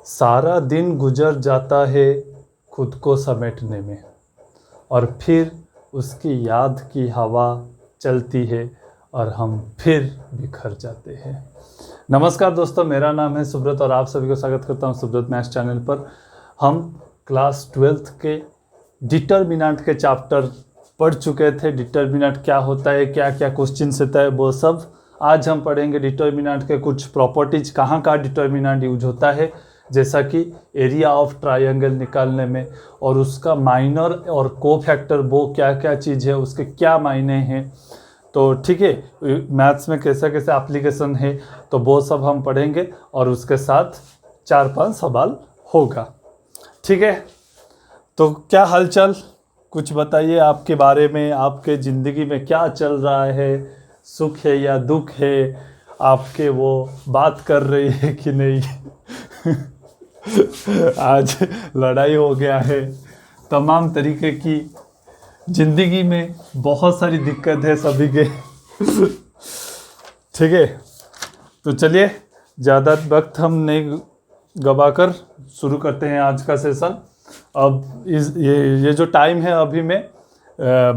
सारा दिन गुजर जाता है खुद को समेटने में, और फिर उसकी याद की हवा चलती है और हम फिर बिखर जाते हैं। नमस्कार दोस्तों, मेरा नाम है सुब्रत और आप सभी को स्वागत करता हूं सुब्रत मैथ्स चैनल पर। हम क्लास 12th के डिटर्मिनेंट के चैप्टर पढ़ चुके थे। डिटर्मिनेंट क्या होता है, क्या क्या क्वेश्चन होता है, वो सब आज हम पढ़ेंगे। डिटर्मिनेंट के कुछ प्रॉपर्टीज, कहाँ कहाँ डिटर्मिनेंट यूज होता है, जैसा कि एरिया ऑफ ट्रायंगल निकालने में, और उसका माइनर और कोफैक्टर वो क्या क्या चीज़ है, उसके क्या मायने हैं। तो ठीक है, मैथ्स में कैसा कैसा एप्लीकेशन है, तो वो सब हम पढ़ेंगे और उसके साथ 4-5 सवाल होगा। ठीक है, तो क्या हालचाल, कुछ बताइए आपके बारे में। आपके ज़िंदगी में क्या चल रहा है, सुख है या दुख है, आपके वो बात कर रही है कि नहीं आज लड़ाई हो गया है, तमाम तरीके की ज़िंदगी में बहुत सारी दिक्कत है सभी के ठीक है, तो चलिए ज़्यादा वक्त हम नहीं गवाकर शुरू करते हैं आज का सेशन। अब ये जो टाइम है, अभी में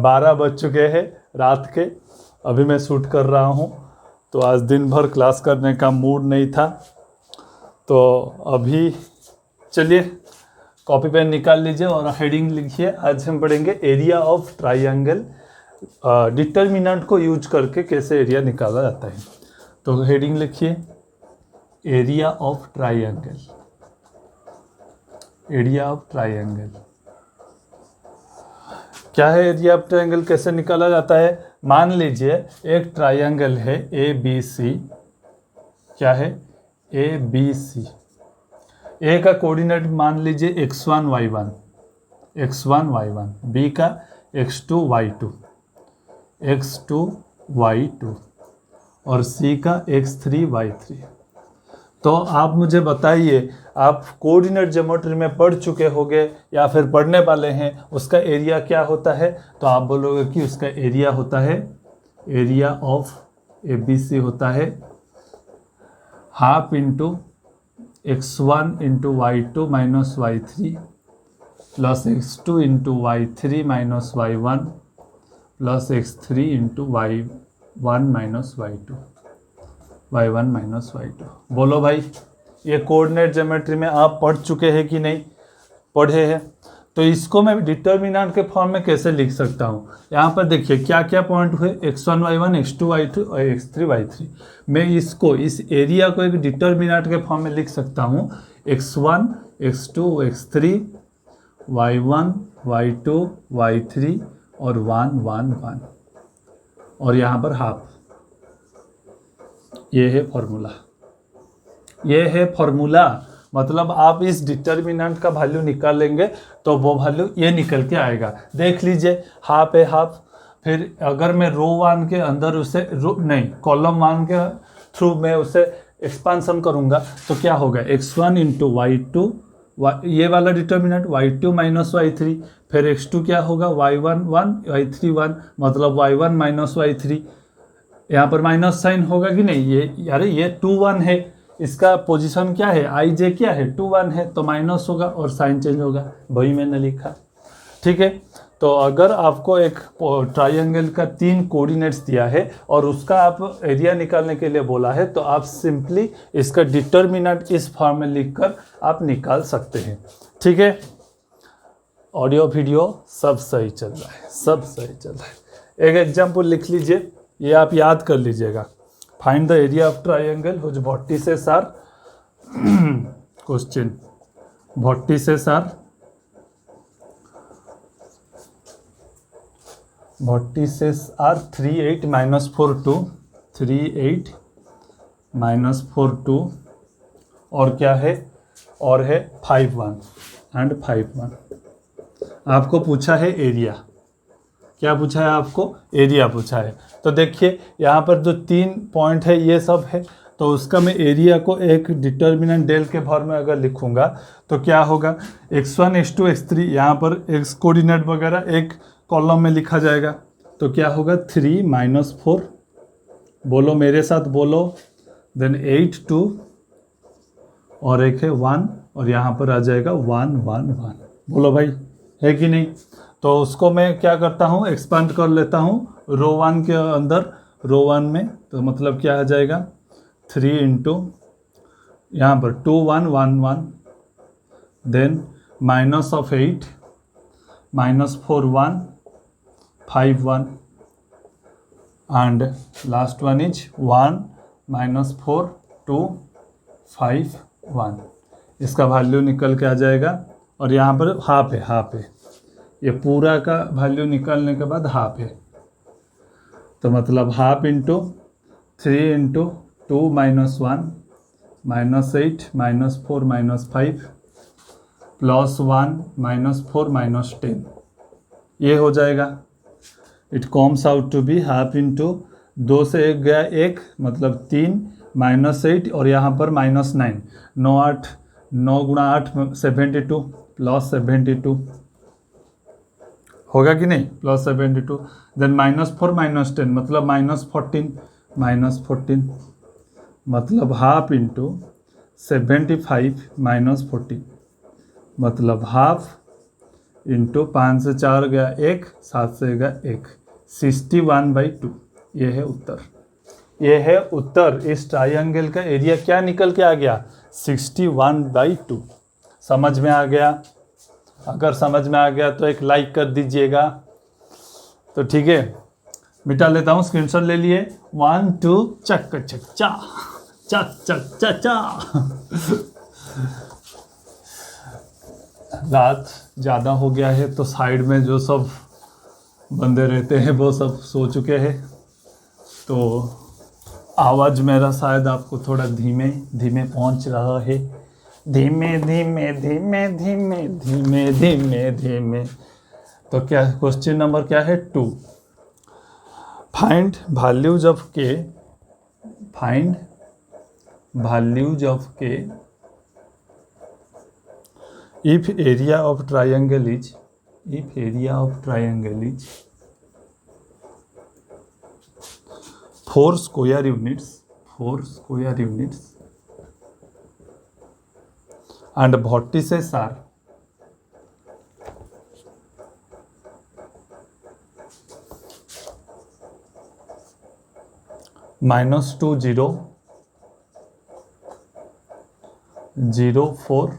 12 बज चुके हैं रात के, अभी मैं शूट कर रहा हूँ। तो आज दिन भर क्लास करने का मूड नहीं था, तो अभी चलिए कॉपी पेन निकाल लीजिए और हेडिंग लिखिए। आज हम पढ़ेंगे एरिया ऑफ ट्रायंगल, डिटर्मिनेंट को यूज करके कैसे एरिया निकाला जाता है। तो हेडिंग लिखिए, area of triangle. Area of triangle क्या है, एरिया ऑफ ट्रायंगल कैसे निकाला जाता है। मान लीजिए एक ट्रायंगल है ABC। क्या है, ABC। ए का कोऑर्डिनेट मान लीजिए x1 y1, बी का x2 y2, और सी का x3 y3। तो आप मुझे बताइए, आप कोऑर्डिनेट ज्योमेट्री में पढ़ चुके होंगे या फिर पढ़ने वाले हैं, उसका एरिया क्या होता है। तो आप बोलोगे कि उसका एरिया होता है, एरिया ऑफ ABC होता है half into x1 into y2 minus y3 plus x2 into y3 minus y1 plus x3 into y1 minus y2। बोलो भाई, ये कोऑर्डिनेट ज्योमेट्री में आप पढ़ चुके हैं कि नहीं पढ़े हैं। तो इसको मैं डिटर्मिनेंट के फॉर्म में कैसे लिख सकता हूँ। यहाँ पर देखिए क्या क्या पॉइंट हुए, x1 y1, x2 y2 और x3 y3। मैं इसको, इस एरिया को एक डिटर्मिनेंट के फॉर्म में लिख सकता हूँ, x1 x2 x3 y1 y2 y3 और 1 1 1, और यहाँ पर हाफ। ये है फॉर्मूला, ये है फॉर्मूला। मतलब आप इस डिटर्मिनेंट का वैल्यू निकालेंगे तो वो वैल्यू ये निकल के आएगा। देख लीजिए, हाफ है हाफ। फिर अगर मैं रो 1 के अंदर उसे कॉलम 1 के थ्रू मैं उसे एक्सपांसन करूँगा तो क्या होगा, x1 इंटू y2, ये वाला डिटर्मिनेंट y2 माइनस y3, फिर x2 क्या होगा, y1 1 y3 1, मतलब y1 माइनस y3। यहाँ पर माइनस साइन होगा कि नहीं, ये 2 1 है, इसका पोजीशन क्या है, आई जे क्या है 2 1 है, तो माइनस होगा और साइन चेंज होगा, वही मैंने लिखा। ठीक है, तो अगर आपको एक ट्रायंगल का 3 कोऑर्डिनेट्स दिया है और उसका आप एरिया निकालने के लिए बोला है, तो आप सिंपली इसका डिटर्मिनेंट इस फॉर्म में लिखकर आप निकाल सकते हैं। ठीक है, ऑडियो वीडियो सब सही चल रहा है, सब सही चल रहा है। एक एग्जाम्पल लिख लीजिए, ये आप याद कर लीजिएगा। Find the area of triangle which vertices are question, vertices are 3 8 minus 4 2, 3 8 minus 4 2, और क्या है, और है 5 1 एंड 5 1। आपको पूछा है एरिया, क्या पूछा है आपको, एरिया पूछा है। तो देखिए यहाँ पर जो 3 पॉइंट है ये सब है, तो उसका मैं एरिया को एक डिटर्मिनेंट डेल के फॉर्म में अगर लिखूंगा तो क्या होगा, x1 x2 x3, यहाँ पर x कोऑर्डिनेट वगैरह एक कॉलम में लिखा जाएगा, तो क्या होगा 3 माइनस 4, बोलो मेरे साथ बोलो, देन 8 2, और एक है 1 और यहाँ पर आ जाएगा 1 1 1। बोलो भाई, है कि नहीं? तो उसको मैं क्या करता हूँ, एक्सपांड कर लेता हूँ रो 1 के अंदर, रो 1 में। तो मतलब क्या आ जाएगा, 3 इंटू यहाँ पर 2 1 1 1, then minus of 8 -4 1 5 1, and last one is 1 -4 2 5 1। इसका वैल्यू निकल के आ जाएगा। और यहाँ पर हाफ है, हाफ है, ये पूरा का वैल्यू निकालने के बाद हाफ है। तो मतलब हाफ इंटू 3 इंटू 2 -1 -8 -4 -5 +1 -4 -10, ये हो जाएगा। It comes out to be half into 2 से 1 गया 1, मतलब 3 -8 और यहाँ पर -9, 9 8 9 गुणा 8 72 +72 होगा कि नहीं, +72। देन -4 -10 मतलब -14 मतलब हाफ इंटू 75 -14 मतलब हाफ इंटू 5 से 4 गया 1, 7 से गया 1, 61/2। ये है उत्तर, ये है उत्तर। इस ट्रायंगल का एरिया क्या निकल के आ गया, 61/2। समझ में आ गया? अगर समझ में आ गया तो एक लाइक कर दीजिएगा। तो ठीक है, मिटा लेता हूँ, स्क्रीनशॉट ले लिए। 1 2 चक चक चा चक चक चा चा। रात ज़्यादा हो गया है तो साइड में जो सब बंदे रहते हैं वो सब सो चुके हैं, तो आवाज़ मेरा शायद आपको थोड़ा धीमे धीमे पहुंच रहा है, धीमे धीमे धीमे धीमे धीमे धीमे धीमे। तो क्या क्वेश्चन नंबर क्या है, 2। फाइंड वैल्यूज ऑफ के, फाइंड वैल्यूज ऑफ के if area of triangle is, if area of triangle is 4 square units, 4 square units and vertices are -2 0 0 4,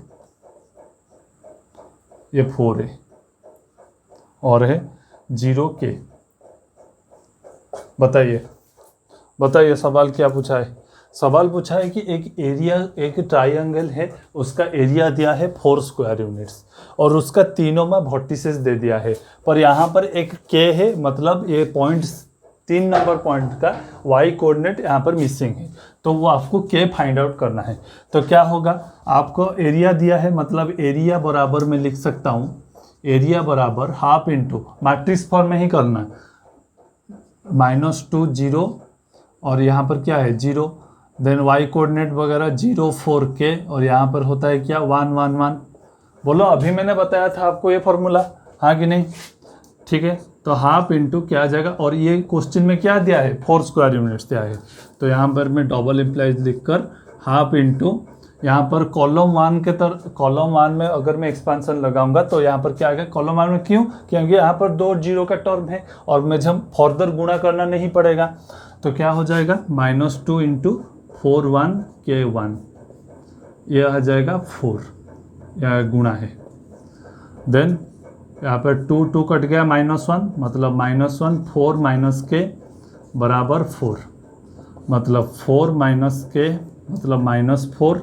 ये 4 है और है 0 के। बताइए बताइए सवाल क्या पूछा है? सवाल पूछा है कि एक एरिया, एक ट्रायंगल है, उसका एरिया दिया है 4 स्क्वायर यूनिट्स और उसका तीनों में वर्टिसेस दे दिया है, पर यहाँ पर एक के है, मतलब ये पॉइंट्स 3 नंबर पॉइंट का वाई कोऑर्डिनेट यहाँ पर मिसिंग है, तो वो आपको के फाइंड आउट करना है। तो क्या होगा, आपको एरिया दिया है, मतलब एरिया बराबर में लिख सकता हूँ, एरिया बराबर हाफ इंटू मैट्रिक्स फॉर्म में ही करना, -2 0 और यहाँ पर क्या है 0, देन वाई कोऑर्डिनेट वगैरह 0 4 के, और यहाँ पर होता है क्या 1 1 1। बोलो, अभी मैंने बताया था आपको ये फॉर्मूला, हाँ कि नहीं? ठीक है, तो हाफ इंटू क्या आ जाएगा, और ये क्वेश्चन में क्या दिया है 4 स्क्वायर यूनिट्स दिया है, तो यहाँ पर मैं डबल इम्प्लाइज लिखकर हाफ इंटू, यहाँ पर कॉलम 1 के कॉलम 1 में अगर मैं एक्सपांसन लगाऊंगा तो यहाँ पर क्या आएगा कॉलम 1 में, क्यों? क्योंकि यहाँ पर 2 0 का टर्म है और मुझे हम फर्दर गुणा करना नहीं पड़ेगा। तो क्या हो जाएगा -2 इंटू 4 1 के 1, ये आ जाएगा 4, यह गुणा है। देन यहाँ पर 2 2 कट गया, -1 मतलब -1, 4 माइनस के बराबर 4, मतलब 4 माइनस के मतलब -4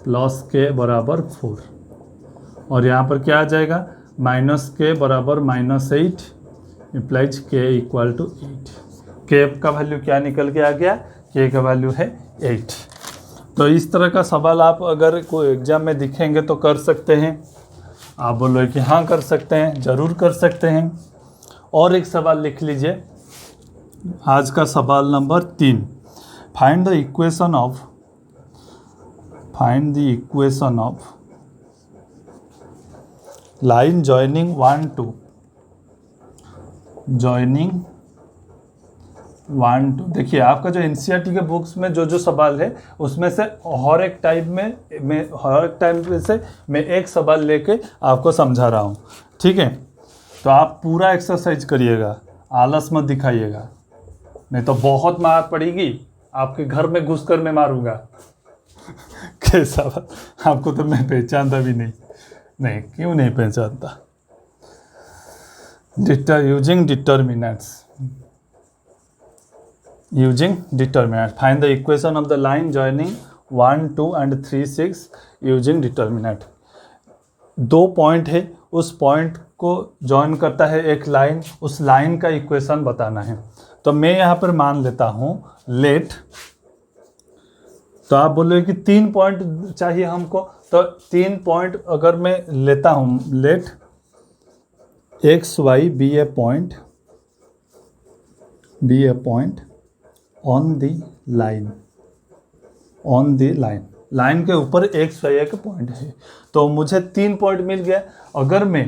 प्लस के बराबर 4, और यहाँ पर क्या आ जाएगा माइनस के बराबर -8 इम्प्लाइज के इक्वल टू 8। के का वैल्यू क्या निकल के आ गया, के का वैल्यू है 8। तो इस तरह का सवाल आप अगर कोई एग्जाम में दिखेंगे तो कर सकते हैं। आप बोलो कि हाँ कर सकते हैं, ज़रूर कर सकते हैं। और एक सवाल लिख लीजिए, आज का सवाल number 3। Find the equation of line joining 1 2, joining 1 2 देखिए आपका जो एनसीईआरटी के बुक्स में जो जो सवाल है उसमें से हर एक टाइप में से मैं एक सवाल लेके आपको समझा रहा हूँ, ठीक है। तो आप पूरा एक्सरसाइज करिएगा, आलस मत दिखाइएगा, नहीं तो बहुत मार पड़ेगी, आपके घर में घुसकर मैं मारूंगा। कैसा आपको तो मैं पहचानता भी नहीं, क्यों नहीं पहचानता। Using determinants, find the equation of the line joining 1 2 and 3 6 using determinant. 2 point है, उस पॉइंट को जॉइन करता है एक लाइन, उस लाइन का इक्वेशन बताना है। तो मैं यहाँ पर मान लेता हूँ लेट, तो आप बोलोगे कि 3 पॉइंट चाहिए हमको, तो 3 पॉइंट अगर मैं लेता हूँ, let x y be a point on the line के ऊपर एक्स वाई एक पॉइंट है। तो मुझे 3 पॉइंट मिल गया। अगर मैं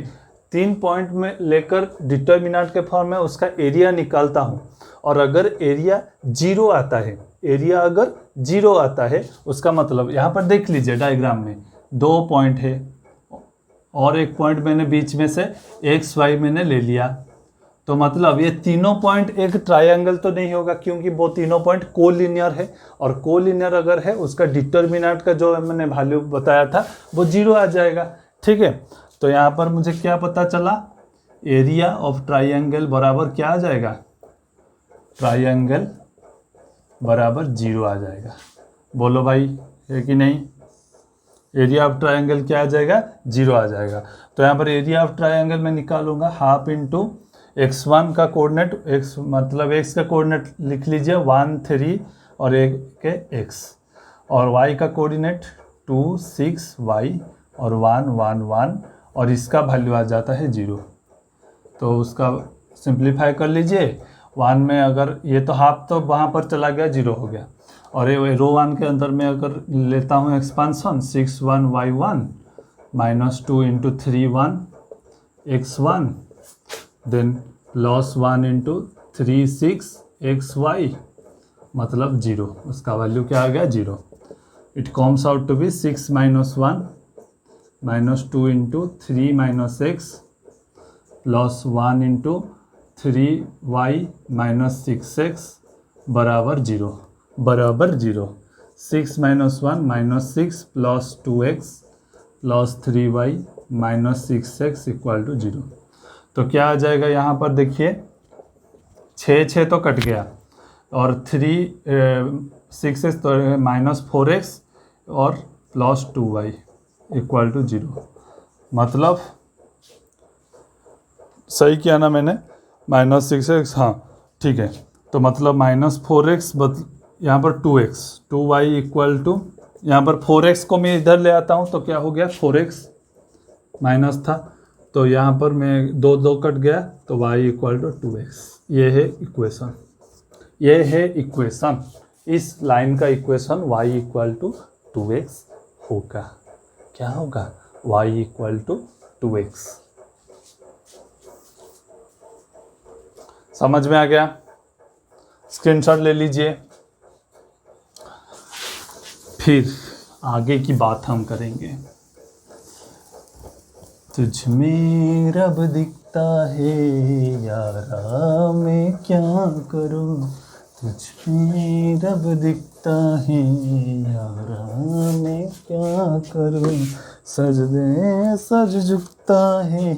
3 पॉइंट में लेकर डिटर्मिनेंट के फॉर्म में उसका एरिया निकालता हूँ, और अगर एरिया 0 आता है, उसका मतलब यहाँ पर देख लीजिए डायग्राम में 2 पॉइंट है और एक पॉइंट मैंने बीच में से एक्स वाई मैंने ले लिया, तो मतलब ये तीनों पॉइंट एक ट्रायंगल तो नहीं होगा, क्योंकि वो तीनों पॉइंट कोलिनियर है, और कोलिनियर अगर है उसका डिटर्मिनेंट का जो मैंने वैल्यू बताया था वो 0 आ जाएगा, ठीक है। तो यहाँ पर मुझे क्या पता चला, एरिया ऑफ ट्रायंगल बराबर क्या आ जाएगा, ट्रायंगल बराबर 0 आ जाएगा। बोलो भाई, है कि नहीं। एरिया ऑफ ट्रायंगल क्या आ जाएगा, 0 आ जाएगा। तो यहाँ पर एरिया ऑफ ट्रायंगल में निकालूंगा हाफ इंटू x1 का कोऑर्डिनेट, x मतलब x का कोऑर्डिनेट लिख लीजिए 1 3 और एक के x, और y का कोऑर्डिनेट 2 6 y और 1 1 1, और इसका वैल्यू आ जाता है 0। तो उसका सिंप्लीफाई कर लीजिए, 1 में अगर ये तो हाफ तो वहाँ पर चला गया, 0 हो गया, और ये रो 1 के अंदर में अगर लेता हूँ expansion 6 1 y 1 minus 2 into 3 1 x1 then plus 1 into 3 6 xy मतलब 0, उसका वैल्यू क्या आ गया, 0। It comes out to be 6 minus 1 minus 2 into 3 minus x plus 1 into 3y minus 6x बराबर 0। 6 minus 1 minus 6 plus 2x plus 3y minus 6x equal to 0। तो क्या आ जाएगा यहाँ पर देखिए, 6 तो कट गया, और 6x तो माइनस 4x और प्लस 2y इक्वल टू 0। मतलब सही किया ना मैंने, माइनस 6x, हाँ ठीक है। तो मतलब माइनस 4x यहाँ पर 2y इक्वल टू, यहाँ पर 4x को मैं इधर ले आता हूँ तो क्या हो गया, 4x माइनस था, तो यहाँ पर मैं 2 कट गया, तो y इक्वल टू 2x। ये है इक्वेशन, इस लाइन का equation y equal to 2x होगा। क्या होगा, y इक्वल टू 2x। समझ में आ गया, स्क्रीनशॉट ले लीजिए। फिर आगे की बात हम करेंगे। तुझ में रब दिखता है यारा मैं क्या करूं, तुझ में रब दिखता है यारा मैं क्या करूं, सजदे सज झुकता है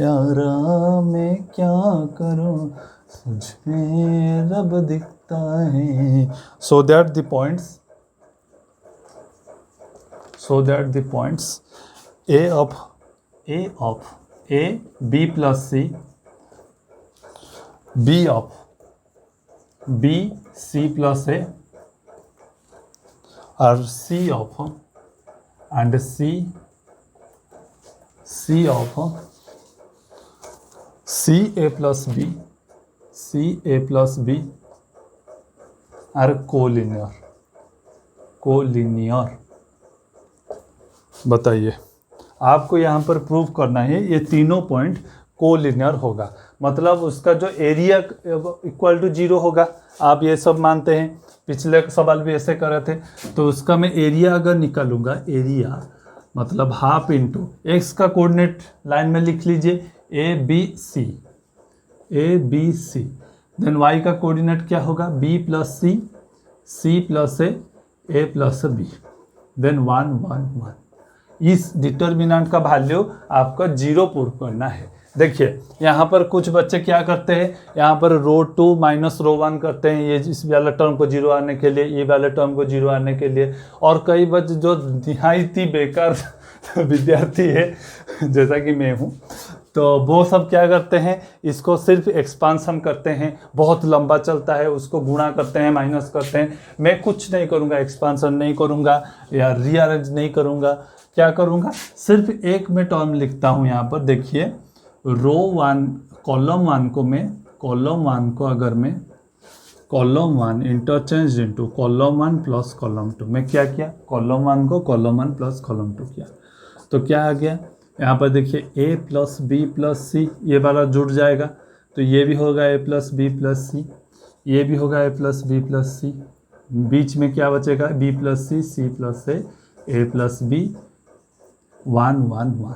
यारा मैं क्या करूं, तुझ में रब दिखता है। So that the points A B plus C, B of B C plus A, or C of and C of C A plus B are collinear. बताइए, आपको यहाँ पर प्रूव करना है ये तीनों पॉइंट कोलिनियर होगा, मतलब उसका जो एरिया इक्वल टू 0 होगा। आप ये सब मानते हैं, पिछले सवाल भी ऐसे कर रहे थे। तो उसका मैं एरिया अगर निकालूंगा, एरिया मतलब हाफ इंटू एक्स का कोऑर्डिनेट लाइन में लिख लीजिए a b c, then y का कोऑर्डिनेट क्या होगा b plus c plus a plus b, then 1 1 1। इस डिटर्मिनेंट का वैल्यू आपका 0 पुट करना है। देखिए यहाँ पर कुछ बच्चे क्या करते हैं, यहाँ पर रो 2 माइनस रो 1 करते हैं, ये इस वाले टर्म को 0 आने के लिए, ये वाले टर्म को 0 आने के लिए। और कई बच्चे जो निहायती बेकार विद्यार्थी है जैसा कि मैं हूँ, तो वो सब क्या करते हैं, इसको सिर्फ एक्सपांसन करते हैं, बहुत लंबा चलता है, उसको गुणा करते हैं, माइनस करते हैं। मैं कुछ नहीं करूँगा, एक्सपांसन नहीं करूँगा या रीअरेंज नहीं करूँगा। क्या करूँगा, सिर्फ एक में टर्म लिखता हूँ। यहाँ पर देखिए रो 1 कॉलम 1 को मैं कॉलम 1 को अगर मैं column 1 interchange into column 1 plus column 2, मैं क्या किया, कॉलम 1 को कॉलम 1 प्लस कॉलम 2 किया, तो क्या आ गया यहाँ पर देखिए ए प्लस बी प्लस सी, ये वाला जुड़ जाएगा, तो ये भी होगा ए प्लस बी प्लस सी, ये भी होगा ए प्लस बी प्लस सी, बीच में क्या बचेगा B plus c plus a plus B 1 1 1।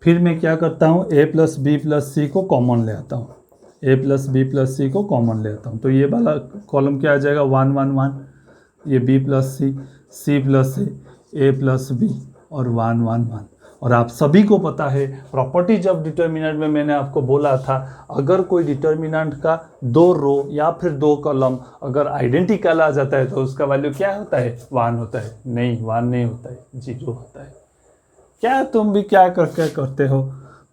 फिर मैं क्या करता हूँ, ए प्लस बी प्लस सी को कॉमन ले आता हूँ, ए प्लस बी प्लस सी को कॉमन ले आता हूँ, तो ये वाला कॉलम क्या आ जाएगा 1 1 1, ये B plus c plus a plus B और 1 1 1। और आप सभी को पता है प्रॉपर्टीज ऑफ डिटर्मिनेंट में मैंने आपको बोला था, अगर कोई डिटर्मिनेंट का 2 रो या फिर 2 कॉलम अगर आइडेंटिकल आ जाता है तो उसका वैल्यू क्या होता है 1 होता है। नहीं 1 नहीं होता है, 0 होता है। क्या तुम भी क्या करते हो,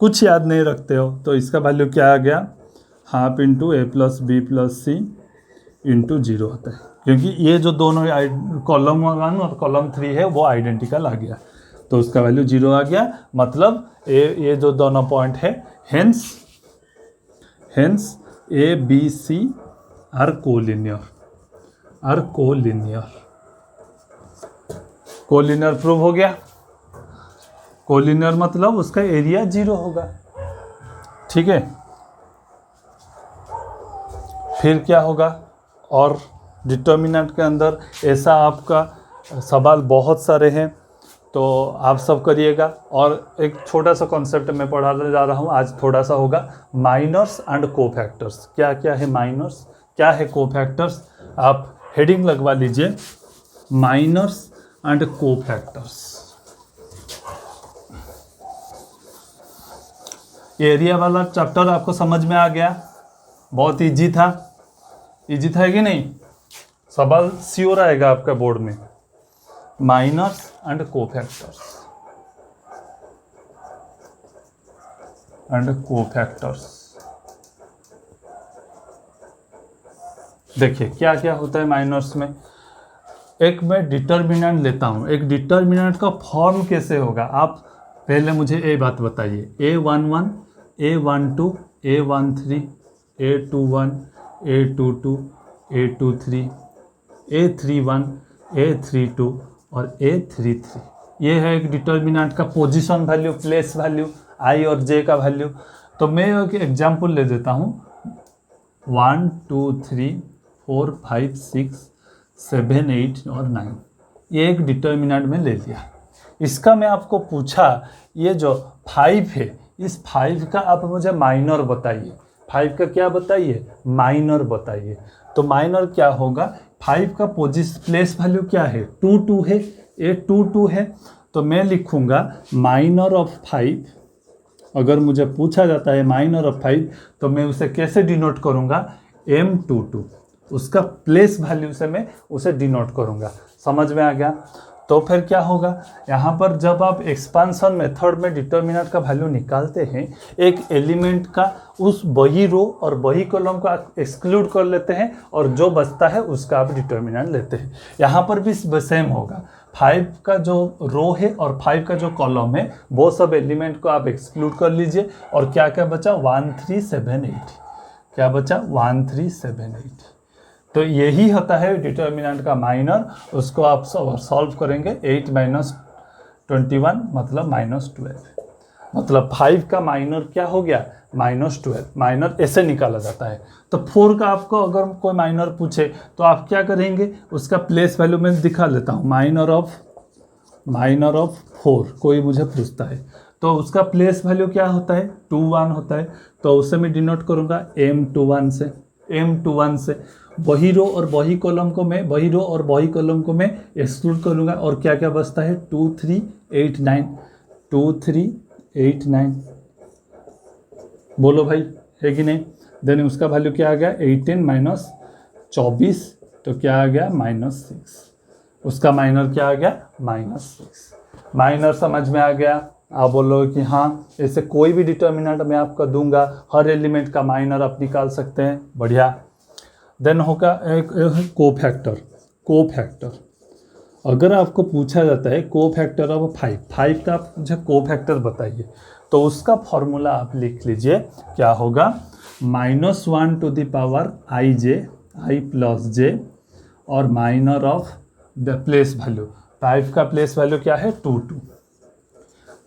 कुछ याद नहीं रखते हो। तो इसका वैल्यू क्या आ गया, हाफ इंटू ए प्लस बी प्लस सी इंटू 0 होता है, क्योंकि ये जो दोनों कॉलम 1 और कॉलम 3 है वो आइडेंटिकल आ गया, तो उसका वैल्यू 0 आ गया। मतलब ये जो दोनों पॉइंट है, hence a b c are collinear prove हो गया। कोलिनियर मतलब उसका एरिया 0 होगा, ठीक है। फिर क्या होगा, और डिटर्मिनेंट के अंदर ऐसा आपका सवाल बहुत सारे हैं, तो आप सब करिएगा। और एक छोटा सा कॉन्सेप्ट मैं पढ़ाने जा रहा हूँ आज, थोड़ा सा होगा माइनर्स एंड कोफैक्टर्स। क्या क्या है माइनर्स, क्या है कोफैक्टर्स, आप हेडिंग लगवा लीजिए, माइनर्स एंड कोफैक्टर्स। एरिया वाला चैप्टर आपको समझ में आ गया, बहुत इजी था कि नहीं, सवाल श्योर आएगा आपका बोर्ड में। माइनर्स एंड कोफैक्टर्स देखिए क्या क्या होता है माइनर्स में। एक मैं डिटर्मिनेंट लेता हूँ, एक डिटर्मिनेंट का फॉर्म कैसे होगा, आप पहले मुझे ये बात बताइए। A11 A12 A13 A21 A22 A23 A31 A32 और A33, ये है एक डिटर्मिनेंट का पोजीशन वैल्यू, प्लेस वैल्यू, आई और जे का वैल्यू। तो मैं एक एग्जांपल ले देता हूँ, 1 2 3 4 5 6 7 8 और 9, ये एक डिटर्मिनेंट में ले लिया। इसका मैं आपको पूछा, ये जो 5 है, इस 5 का आप मुझे माइनर बताइए, 5 का क्या बताइए, माइनर बताइए। तो माइनर क्या होगा, 5 का प्लेस वैल्यू क्या है 2 2 है, ये 2 2 है, तो मैं लिखूंगा माइनर ऑफ 5। अगर मुझे पूछा जाता है माइनर ऑफ 5, तो मैं उसे कैसे डिनोट करूंगा, M22, उसका प्लेस वैल्यू से मैं उसे डिनोट करूंगा। समझ में आ गया। तो फिर क्या होगा, यहाँ पर जब आप एक्सपांसन मेथड में डिटर्मिनेंट का वैल्यू निकालते हैं, एक एलिमेंट का उस वही रो और वही कॉलम को एक्सक्लूड कर लेते हैं और जो बचता है उसका आप डिटर्मिनेंट लेते हैं। यहाँ पर भी सेम होगा, 5 का जो रो है और 5 का जो कॉलम है, वो सब एलिमेंट को आप एक्सक्लूड कर लीजिए और क्या क्या बचा 1 3 7 8, क्या बचा 1 3 7 8। तो यही होता है डिटर्मिनेंट का माइनर, उसको आप सॉल्व करेंगे। 8 - 21 मतलब -12। मतलब 5 का माइनर क्या हो गया, -12, माइनर ऐसे निकाला जाता है। तो 4 का आपको अगर कोई माइनर पूछे तो आप क्या करेंगे, उसका प्लेस वैल्यू मैं दिखा लेता हूँ, माइनर ऑफ 4 कोई मुझे पूछता है तो उसका प्लेस वैल्यू क्या होता है, 21 होता है। तो उसे मैं डिनोट करूँगा M21 से वही रो और वही कॉलम को मैं एक्सक्लूड करूँगा और क्या क्या बचता है, 2389 बोलो भाई, है कि नहीं। देन उसका वैल्यू क्या आ गया, 18 माइनस 24 तो क्या आ गया, -6। उसका माइनर क्या आ गया, -6। माइनर समझ में आ गया। आप बोलो कि हाँ, ऐसे कोई भी डिटर्मिनेंट मैं आपको दूंगा, हर एलिमेंट का माइनर आप निकाल सकते हैं, बढ़िया। देन होगा एक कोफैक्टर। अगर आपको पूछा जाता है कोफैक्टर ऑफ 5 का आप मुझे कोफैक्टर बताइए, तो उसका फॉर्मूला आप लिख लीजिए, क्या होगा, -1 to the power i plus j और minor of the place value. 5 का प्लेस वैल्यू क्या है, 2।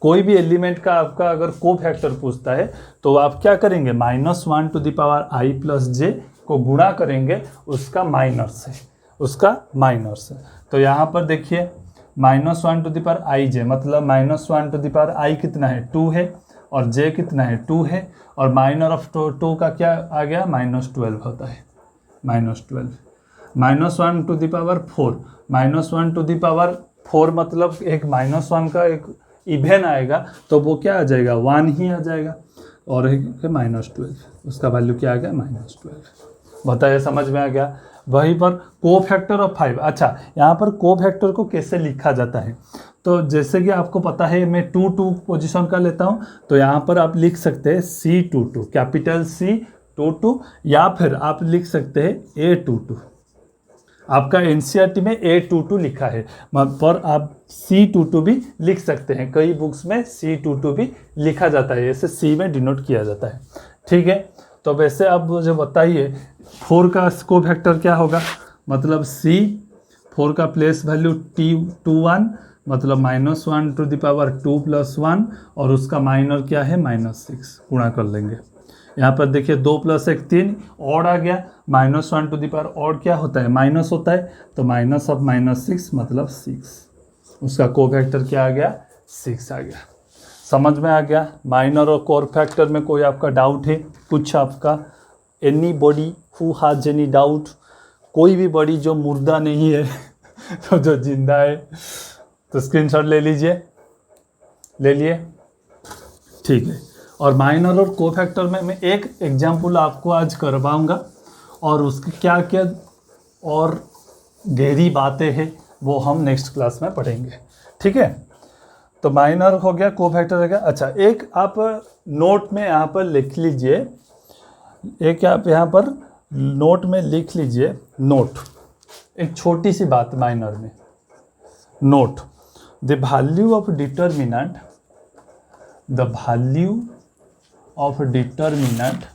कोई भी एलिमेंट का आपका अगर कोफैक्टर पूछता है तो आप क्या करेंगे, -1 to the power i plus j को गुणा करेंगे उसका माइनर से। तो यहाँ पर देखिए -1 to the power i j मतलब -1 टू द पावर i कितना है, 2 है, और j कितना है, 2 है, और माइनर ऑफ 2 का क्या आ गया, -12 होता है, -12। -1 to the power 4, -1 to the power 4 मतलब एक -1 का एक इवेन आएगा तो वो क्या आ जाएगा, 1 ही आ जाएगा, और एक -12 उसका वैल्यू क्या आ गया, -12। बताइए, समझ में आ गया। वहीं पर कोफैक्टर ऑफ 5, अच्छा यहाँ पर कोफैक्टर को कैसे लिखा जाता है, तो जैसे कि आपको पता है मैं 2 पोजीशन का लेता हूँ, तो यहाँ पर आप लिख सकते हैं C22, कैपिटल C22, या फिर आप लिख सकते हैं A22। आपका NCERT में A22 लिखा है, पर आप C22 भी लिख सकते हैं, कई बुक्स में C22 भी लिखा जाता है, ऐसे C में डिनोट किया जाता है, ठीक है। तो वैसे आप मुझे बताइए 4 का कोफैक्टर क्या होगा, मतलब C4 का प्लेस वैल्यू T21 मतलब -1 टू द पावर 2 प्लस 1, और उसका माइनर क्या है, -6, गुणा कर लेंगे। यहाँ पर देखिए 2 प्लस 1 3, ऑड आ गया, -1 टू द पावर ऑड क्या होता है, माइनस होता है, तो माइनस ऑफ -6 मतलब 6, उसका कोफैक्टर क्या आ गया, 6 आ गया। समझ में आ गया। माइनर और कोफैक्टर में कोई आपका डाउट है, कुछ आपका, anybody who has any doubt, कोई भी बॉडी जो मुर्दा नहीं है तो जो जिंदा है, तो स्क्रीनशॉट ले लीजिए, ले लिए, ठीक है। और माइनर और कोफैक्टर में मैं एक एग्जाम्पल आपको आज करवाऊंगा, और उसकी क्या क्या और गहरी बातें हैं वो हम नेक्स्ट क्लास में पढ़ेंगे, ठीक है। तो माइनर हो गया, कोफैक्टर हो गया। अच्छा, एक आप नोट में यहाँ पर लिख लीजिए, एक आप यहाँ पर नोट में लिख लीजिए, नोट एक छोटी सी बात माइनर में, note the value of determinant, the value of determinant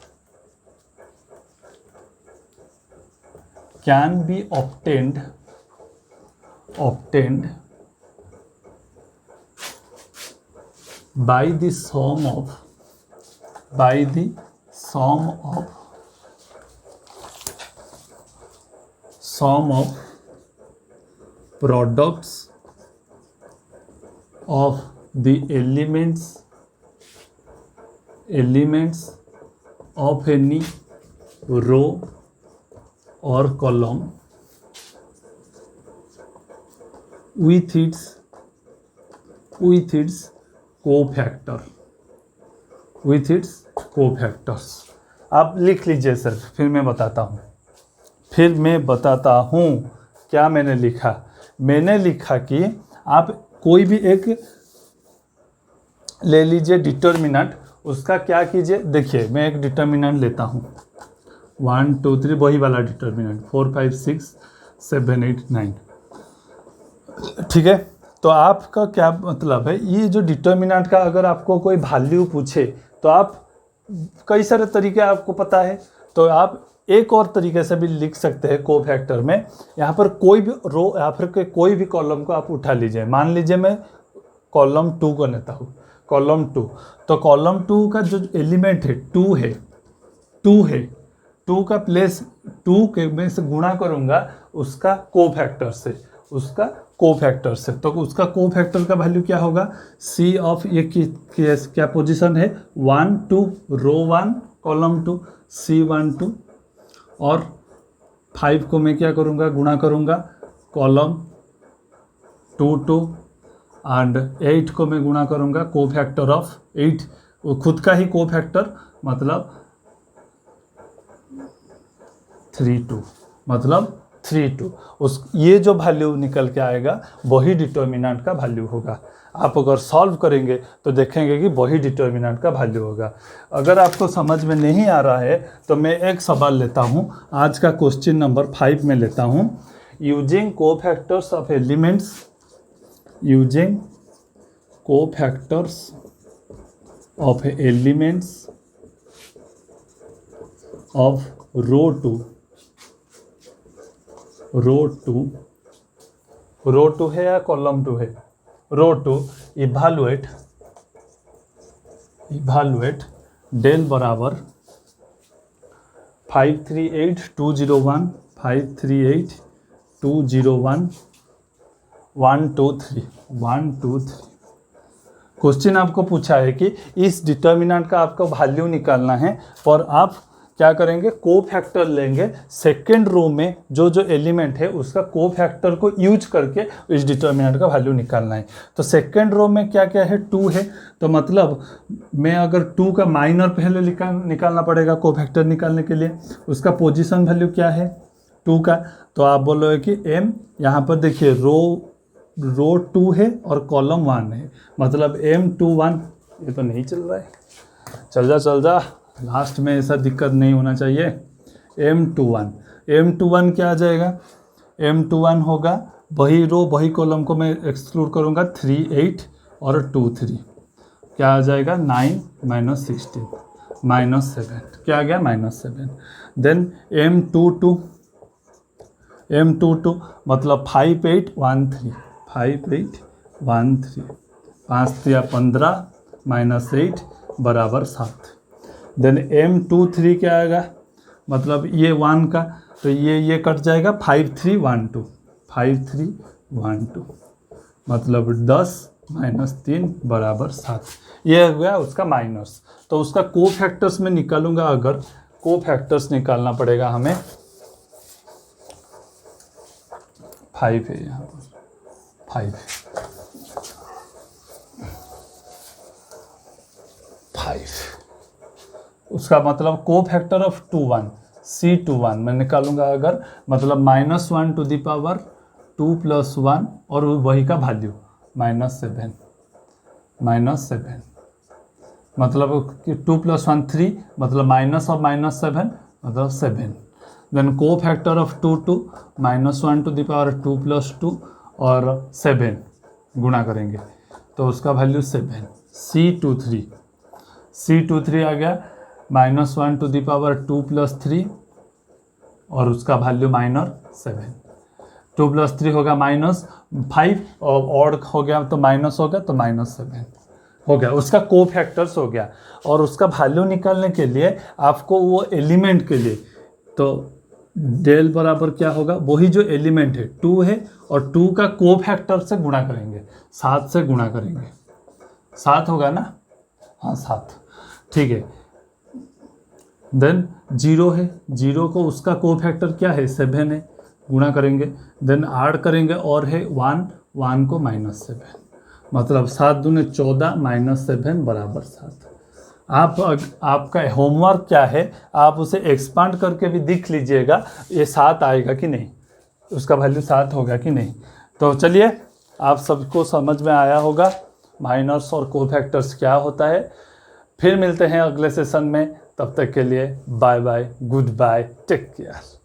can be obtained by the sum of products of the elements of any row or column with its cofactors. आप लिख लीजिए सर, फिर मैं बताता हूँ क्या मैंने लिखा। मैंने लिखा कि आप कोई भी एक ले लीजिए डिटर्मिनेंट, उसका क्या कीजिए, देखिए मैं एक डिटर्मिनेंट लेता हूँ 1 2 3, वही वाला डिटर्मिनेंट 4 5 6 7 8 9, ठीक है। तो आपका क्या मतलब है, ये जो डिटर्मिनेंट का अगर आपको कोई वैल्यू पूछे तो आप कई सारे तरीके आपको पता है, तो आप एक और तरीके से भी लिख सकते हैं कोफैक्टर में। यहाँ पर कोई भी रो या फिर कोई भी कॉलम को आप उठा लीजिए, मान लीजिए मैं कॉलम 2 को लेता हूँ, कॉलम 2, तो कॉलम 2 का जो एलिमेंट है 2 है, 2 का प्लेस 2 के में से गुणा करूँगा उसका कोफैक्टर से, तो उसका कोफैक्टर का वैल्यू क्या होगा, सी ऑफ ये क्या पोजीशन है 1 2 रो 1 कॉलम 2 C12, और 5 को मैं क्या करूँगा, गुणा करूँगा कॉलम 2 एंड 8 को मैं गुणा करूँगा कोफैक्टर ऑफ 8, वो खुद का ही कोफैक्टर मतलब 32 उस ये जो वैल्यू निकल के आएगा वही डिटर्मिनेंट का वैल्यू होगा। आप अगर सॉल्व करेंगे तो देखेंगे कि वही डिटर्मिनेंट का वैल्यू होगा। अगर आपको समझ में नहीं आ रहा है तो मैं एक सवाल लेता हूँ, आज का क्वेश्चन नंबर 5 में लेता हूँ। Using cofactors of elements of row 2 है या कॉलम 2 है, रो 2, इवैल्यूएट डेल बराबर 538201 538201 123। क्वेश्चन आपको पूछा है कि इस डिटर्मिनेंट का आपको वैल्यू निकालना है, और आप क्या करेंगे, कोफैक्टर लेंगे सेकेंड रो में जो एलिमेंट है उसका कोफैक्टर को यूज करके इस डिटर्मिनेंट का वैल्यू निकालना है। तो सेकेंड रो में क्या क्या है, 2 है, तो मतलब मैं अगर 2 का माइनर पहले निकालना पड़ेगा कोफैक्टर निकालने के लिए। उसका पोजीशन वैल्यू क्या है 2 का, तो आप बोलोगे कि m, यहाँ पर देखिए रो 2 है और कॉलम 1 है, मतलब M21, ये तो नहीं चल रहा है, चल जा, लास्ट में ऐसा दिक्कत नहीं होना चाहिए। M21 क्या आ जाएगा, M21 होगा वही रो वही कॉलम को मैं एक्सक्लूड करूँगा 38 और 23, क्या आ जाएगा 9 - 16 -7, क्या आ गया -7। देन M22 मतलब 5813 5 3 15 -8 बराबर 7। देन M23 क्या आएगा, मतलब ये 1 का, तो ये कट जाएगा 5312 मतलब 10 - 3 बराबर 7, ये हो गया उसका माइनस। तो उसका कोफैक्टर्स में निकालूंगा, अगर कोफैक्टर्स निकालना पड़ेगा हमें, 5 है यहाँ पर, 5 उसका मतलब कोफैक्टर ऑफ 21 C21 मैं निकालूंगा अगर, मतलब -1 टू द पावर 2 + 1 और वही का वैल्यू -7 मतलब 2 + 1 3, मतलब माइनस ऑफ -7 मतलब 7। Then cofactor of 2 -1 to the power 2 + 2 और 7 गुणा करेंगे तो उसका वैल्यू 7। C23 आ गया -1 टू द पावर 2 + 3 और उसका वैल्यू -7। 2 + 3 होगा -5 और ऑड हो गया तो माइनस हो गया तो -7 हो गया, उसका कोफैक्टर्स हो गया। और उसका वैल्यू निकालने के लिए आपको वो एलिमेंट के लिए तो डेल बराबर क्या होगा, वही जो एलिमेंट है 2 है और 2 का कोफैक्टर से गुणा करेंगे, 7 से गुणा करेंगे, 7 होगा ना, हाँ 7, ठीक है। देन 0 है, 0 को उसका कोफैक्टर क्या है 7 है, गुणा करेंगे। देन ऐड करेंगे और है 1 को -7 मतलब 7 दूने 14 -7 बराबर 7। आपका होमवर्क क्या है, आप उसे एक्सपांड करके भी देख लीजिएगा ये 7 आएगा कि नहीं, उसका वैल्यू 7 होगा कि नहीं। तो चलिए आप सबको समझ में आया होगा माइनर्स और कोफैक्टर्स क्या होता है। फिर मिलते हैं अगले सेशन में, तब तक के लिए bye bye, good bye, take care.